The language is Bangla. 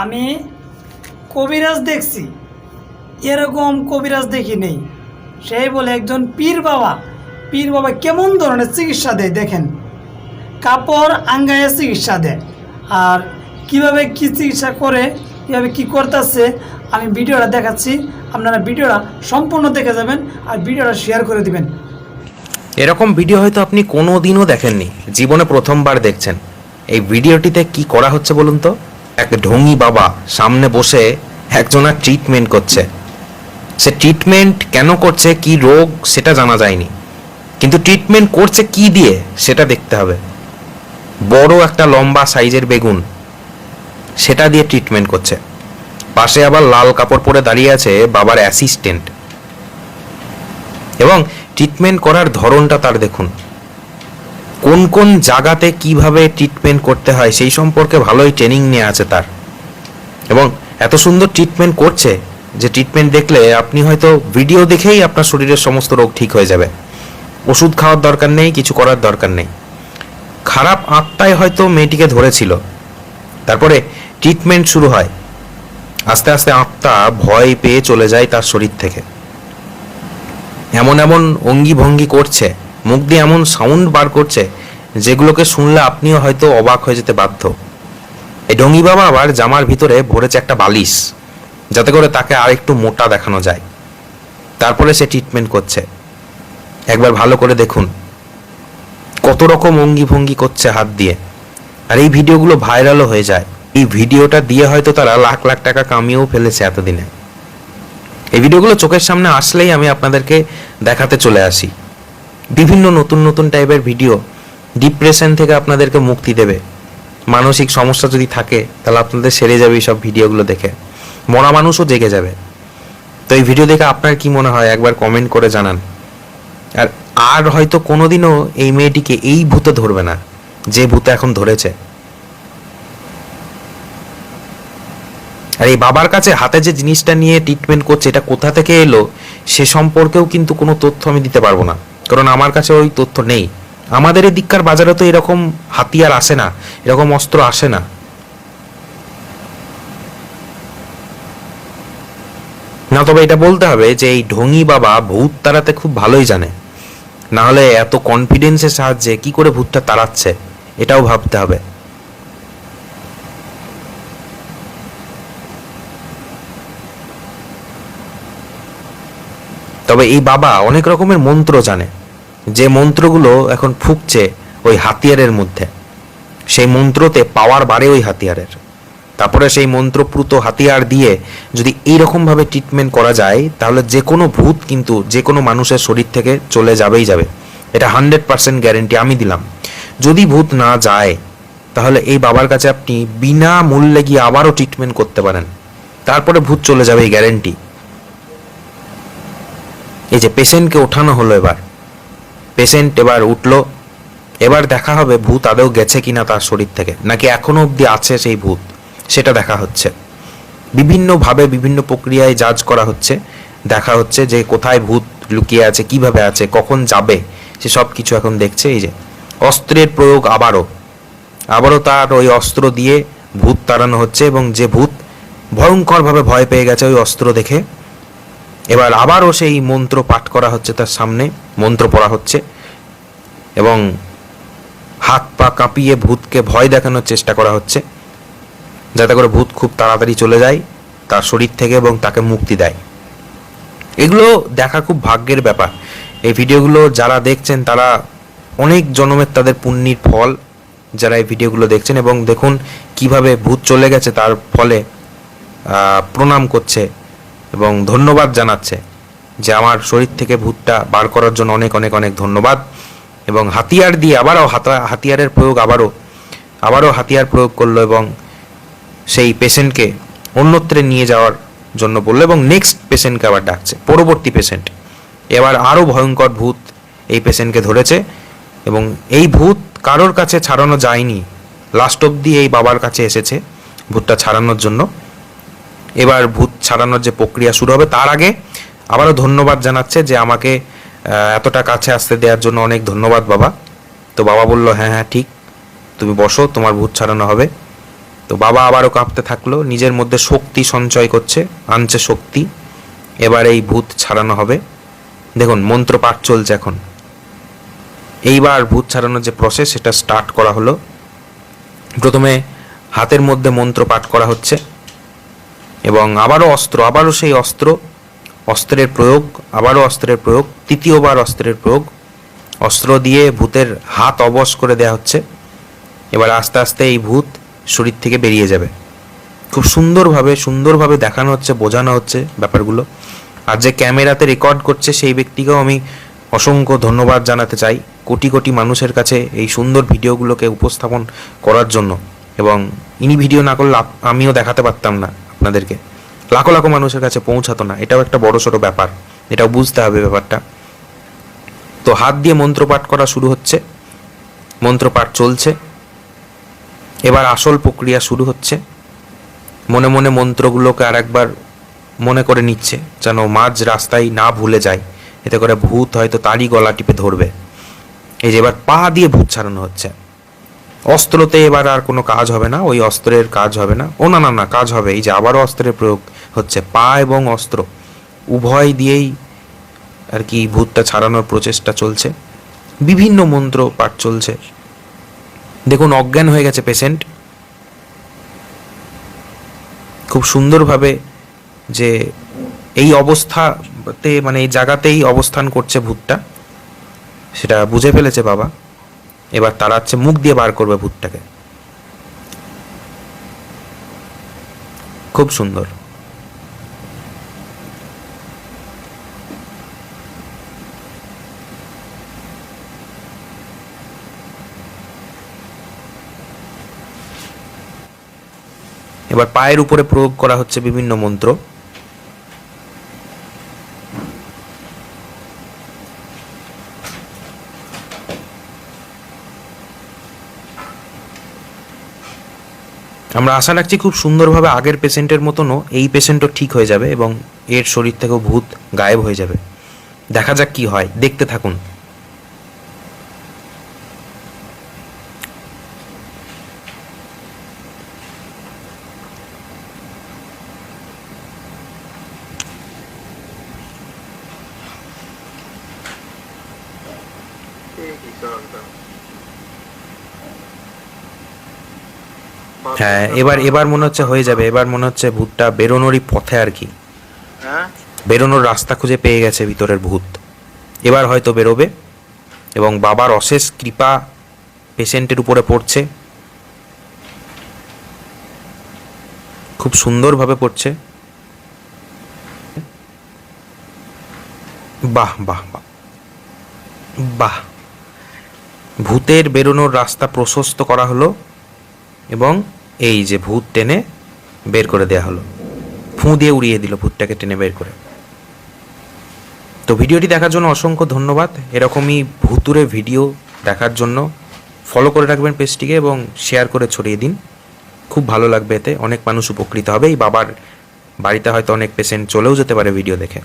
আমি কবিরাজ দেখছি, এরকম কবিরাজ দেখি নেই। সেই বলে একজন পীর বাবা কেমন ধরনের চিকিৎসা দেয় দেখেন, কাপড় আঙ্গায়ে চিকিৎসা দেয়। আর কিভাবে কি চিকিৎসা করে, কীভাবে কী করতেছে আমি ভিডিওটা দেখাচ্ছি, আপনারা ভিডিওটা সম্পূর্ণ দেখে যাবেন আর ভিডিওটা শেয়ার করে দিবেন। এরকম ভিডিও হয়তো আপনি কোনো দিনও দেখেননি, জীবনে প্রথমবার দেখছেন। এই ভিডিওটিতে কি করা হচ্ছে বলুন তো? এক ঢঙ্গি বাবা সামনে বসে একজনের ট্রিটমেন্ট করছে। সে ট্রিটমেন্ট কেন করছে, কি রোগ সেটা জানা যায়নি, কিন্তু ট্রিটমেন্ট করছে কি দিয়ে সেটা দেখতে হবে। বড় একটা লম্বা সাইজের বেগুন, সেটা দিয়ে ট্রিটমেন্ট করছে। পাশে আবার লাল কাপড় পরে দাঁড়িয়ে আছে বাবার অ্যাসিস্ট্যান্ট, এবং ট্রিটমেন্ট করার ধরনটা তার দেখুন। কোন কোন জায়গাতে কিভাবে ট্রিটমেন্ট করতে হয় সেই সম্পর্কে ভালোই ট্রেনিং নিয়ে আছে তার, এবং এত সুন্দর ট্রিটমেন্ট করছে যে ট্রিটমেন্ট দেখলে আপনি হয়তো ভিডিও দেখেই আপনার শরীরের সমস্ত রোগ ঠিক হয়ে যাবে। ওষুধ খাওয়ার দরকার নেই, কিছু করার দরকার নেই। খারাপ আত্মায় হয়তো মেয়েটিকে ধরেছিল, তারপরে ট্রিটমেন্ট শুরু হয়। আস্তে আস্তে আত্মা ভয় পেয়ে চলে যায় তার শরীর থেকে। এমন এমন অঙ্গি ভঙ্গি করছে, মুখ দিয়ে এমন সাউন্ড বার করছে যেগুলোকে শুনলে আপনিও হয়তো অবাক হয়ে যেতে বাধ্য। এই ঢঙ্গি বাবা আবার জামার ভিতরে ভরেছে একটা বালিশ, যাতে করে তাকে আর একটু মোটা দেখানো যায়। তারপরে সে ট্রিটমেন্ট করছে। একবার ভালো করে দেখুন কত রকম অঙ্গি ভঙ্গি করছে হাত দিয়ে। আর এই ভিডিওগুলো ভাইরালও হয়ে যায়। এই ভিডিওটা দিয়ে হয়তো তারা লাখ লাখ টাকা কামিয়েও ফেলেছে এতদিনে। এই ভিডিওগুলো চোখের সামনে আসলেই আমি আপনাদেরকে দেখাতে চলে আসি। বিভিন্ন নতুন নতুন টাইপের ভিডিও ডিপ্রেশন থেকে আপনাদেরকে মুক্তি দেবে। মানসিক সমস্যা যদি থাকে তাহলে আপনাদের সেরে যাবে এই সব ভিডিওগুলো দেখে, মরা মানুষও জেগে যাবে। তো এই ভিডিও দেখে আপনার কি মনে হয় একবার কমেন্ট করে জানান। আর হয়তো কোনোদিনও এই মেয়েটিকে এই ভূতে ধরবে না যে ভূতে এখন ধরেছে। আর এই বাবার কাছে হাতে যে জিনিসটা নিয়ে ট্রিটমেন্ট করছে এটা কোথা থেকে এলো সে সম্পর্কেও কিন্তু কোনো তথ্য আমি দিতে পারবো না, কারণ আমার কাছে ওই তথ্য নেই। আমাদের এই দিককার বাজারে তো এরকম হাতিয়ার আসে না, এরকম অস্ত্র আসে না। না, তবে এটা বলতে হবে যে এই ঢঙ্গি বাবা ভূত তাড়াতে খুব ভালোই জানে, না হলে এত কনফিডেন্সের সাহায্যে কি করে ভূতটা তাড়াচ্ছে এটাও ভাবতে হবে। তবে এই বাবা অনেক রকমের মন্ত্র জানে, যে মন্ত্রগুলো এখন ফুঁকছে ওই হাতিয়ারের মধ্যে। সেই মন্ত্রতে পাওয়ার বাড়ে ওই হাতিয়ারের। তারপরে সেই মন্ত্রপ্রুত হাতিয়ার দিয়ে যদি এইরকমভাবে ট্রিটমেন্ট করা যায় তাহলে যে কোনো ভূত কিন্তু যে কোনো মানুষের শরীর থেকে চলে যাবেই যাবে। এটা 100% গ্যারেন্টি আমি দিলাম। যদি ভূত না যায় তাহলে এই বাবার কাছে আপনি বিনা মূল্যে গিয়ে আবারও ট্রিটমেন্ট করতে পারেন, তারপরে ভূত চলে যাবে, এই গ্যারেন্টি। এই যে পেশেন্টকে ওঠানো হলো, এবার পেশেন্ট এবার উঠলো। এবার দেখা হবে ভূত আদৌ গেছে কিনা তার শরীর থেকে, নাকি এখনো অবধি আছে সেই ভূত, সেটা দেখা হচ্ছে। বিভিন্নভাবে বিভিন্ন প্রক্রিয়ায় জাজ করা হচ্ছে, দেখা হচ্ছে যে কোথায় ভূত লুকিয়ে আছে, কিভাবে আছে, কখন যাবে, সে সব কিছু এখন দেখছে। এই যে অস্ত্রের প্রয়োগ আবারও তার ওই অস্ত্র দিয়ে ভূত তাড়ানো হচ্ছে, এবং যে ভূত ভয়ঙ্করভাবে ভয় পেয়ে গেছে ওই অস্ত্র দেখে, এবার আবারও সেই মন্ত্র পাঠ করা হচ্ছে, তার সামনে মন্ত্র পড়া হচ্ছে, এবং হাত পা কাঁপিয়ে ভূতকে ভয় দেখানোর চেষ্টা করা হচ্ছে, যাতে করে ভূত খুব তাড়াতাড়ি চলে যায় তার শরীর থেকে এবং তাকে মুক্তি দেয়। এগুলো দেখা খুব ভাগ্যের ব্যাপার। এই ভিডিওগুলো যারা দেখছেন তারা অনেক জন্মের তাদের পুণ্যের ফল, যারা এই ভিডিওগুলো দেখছেন। এবং দেখুন কিভাবে ভূত চলে গেছে তার ফলে প্রণাম করছে এবং ধন্যবাদ জানাচ্ছে যে আমার শরীর থেকে ভূতটা বার করার জন্য অনেক অনেক অনেক ধন্যবাদ। এবং হাতিয়ার দিয়ে আবারও হাতিয়ারের প্রয়োগ আবারও হাতিয়ার প্রয়োগ করলো, এবং সেই পেশেন্টকে অন্যত্রে নিয়ে যাওয়ার জন্য বললো, এবং নেক্সট পেশেন্টকে আবার ডাকছে, পরবর্তী পেশেন্ট। এবার আরও ভয়ঙ্কর ভূত এই পেশেন্টকে ধরেছে, এবং এই ভূত কারোর কাছে ছাড়ানো যায়নি, লাস্ট অবধি এই বাবার কাছে এসেছে ভূতটা ছাড়ানোর জন্য। এবার ভূত ছাড়ানোর যে প্রক্রিয়া শুরু হবে তার আগে আবারও ধন্যবাদ জানাচ্ছে যে আমাকে এতটা কাছে আসতে দেওয়ার জন্য অনেক ধন্যবাদ বাবা। তো বাবা বলল হ্যাঁ হ্যাঁ ঠিক, তুমি বসো, তোমার ভূত ছাড়ানো হবে। তো বাবা আবারও কাঁপতে থাকলো, নিজের মধ্যে শক্তি সঞ্চয় করছে, আনছে শক্তি। এবার এই ভূত ছাড়ানো হবে। দেখুন মন্ত্র পাঠ চলছে এখন। এইবার ভূত ছাড়ানোর যে প্রসেস সেটা স্টার্ট করা হলো। প্রথমে হাতের মধ্যে মন্ত্র পাঠ করা হচ্ছে এবং আবারও অস্ত্র, আবারও সেই অস্ত্র, অস্ত্রের প্রয়োগ, আবারও অস্ত্রের প্রয়োগ, তৃতীয়বার অস্ত্রের প্রয়োগ। অস্ত্র দিয়ে ভূতের হাত অবশ করে দেওয়া হচ্ছে। এবার আস্তে আস্তে এই ভূত শরীর থেকে বেরিয়ে যাবে। খুব সুন্দরভাবে দেখানো হচ্ছে, বোঝানো হচ্ছে ব্যাপারগুলো। আর যে ক্যামেরাতে রেকর্ড করছে সেই ব্যক্তিকেও আমি অসংখ্য ধন্যবাদ জানাতে চাই, কোটি কোটি মানুষের কাছে এই সুন্দর ভিডিওগুলোকে উপস্থাপন করার জন্য। এবং ইনি ভিডিও না করলে আমিও দেখাতে পারতাম না আপনাদেরকে, লাখো লাখো মানুষের কাছে পৌঁছাতো না। এটাও একটা বড়সড় ব্যাপার, এটাও বুঝতে হবে ব্যাপারটা। তো হাত দিয়ে মন্ত্রপাঠ করা শুরু হচ্ছে, মন্ত্রপাঠ চলছে। এবার আসল প্রক্রিয়া শুরু হচ্ছে। মনে মনে মন্ত্রগুলোকে আর একবার মনে করে নিচ্ছে, যেন মাঝ রাস্তায় না ভুলে যায়, এতে করে ভূত হয়তো তারই গলা টিপে ধরবে। এই যে এবার পা দিয়ে ভূত ছাড়ানো হচ্ছে। অস্ত্রতে এবার আর কোনো কাজ হবে না, ওই অস্ত্রের কাজ হবে না। ও না, কাজ হবে। এই যে আবারও অস্ত্রের প্রয়োগ হচ্ছে, পা এবং অস্ত্র উভয় দিয়েই আর কি ভূতটা ছাড়ানোর প্রচেষ্টা চলছে। বিভিন্ন মন্ত্র পাঠ চলছে। দেখুন অজ্ঞান হয়ে গেছে পেশেন্ট। খুব সুন্দরভাবে যে এই অবস্থাতে, মানে এই জায়গাতেই অবস্থান করছে ভূতটা, সেটা বুঝে ফেলেছে বাবা। এবার তাড়াচ্ছে, মুখ দিয়ে বার করবে ভূতটাকে। খুব সুন্দর। এবার পায়ের উপরে প্রয়োগ করা হচ্ছে বিভিন্ন মন্ত্র। আমরা আশা রাখছি খুব সুন্দরভাবে আগের পেশেন্টের মতনও এই পেশেন্টও ঠিক হয়ে যাবে এবং এর শরীর থেকেও ভূত গায়েব হয়ে যাবে। দেখা যাক কি হয়, দেখতে থাকুন। হ্যাঁ, এবার মনে হচ্ছে হয়ে যাবে। এবার মনে হচ্ছে ভূতটা বেরোনোরই পথে আর কি, বেরোনোর রাস্তা খুঁজে পেয়ে গেছে ভিতরের ভূত। এবার হয়তো বেরোবে এবং বাবার অশেষ কৃপা পেশেন্টের উপরে পড়ছে, খুব সুন্দরভাবে পড়ছে। বাহ বাহ বাহ বাহ। ভূতের বেরোনোর রাস্তা প্রশস্ত করা হলো এবং এই যে ভূত টেনে বের করে দেয়া হলো, ফুঁ দিয়ে উড়িয়ে দিল ভূতটাকে টেনে বের করে। তো ভিডিওটি দেখার জন্য অসংখ্য ধন্যবাদ। এরকমই ভুতুরে ভিডিও দেখার জন্য ফলো করে রাখবেন পেজটিকে এবং শেয়ার করে ছড়িয়ে দিন। খুব ভালো লাগবে, এতে অনেক মানুষ উপকৃত হবে। এই বাবার বাড়িতে হয়তো অনেক পেশেন্ট চলেও যেতে পারে ভিডিও দেখে।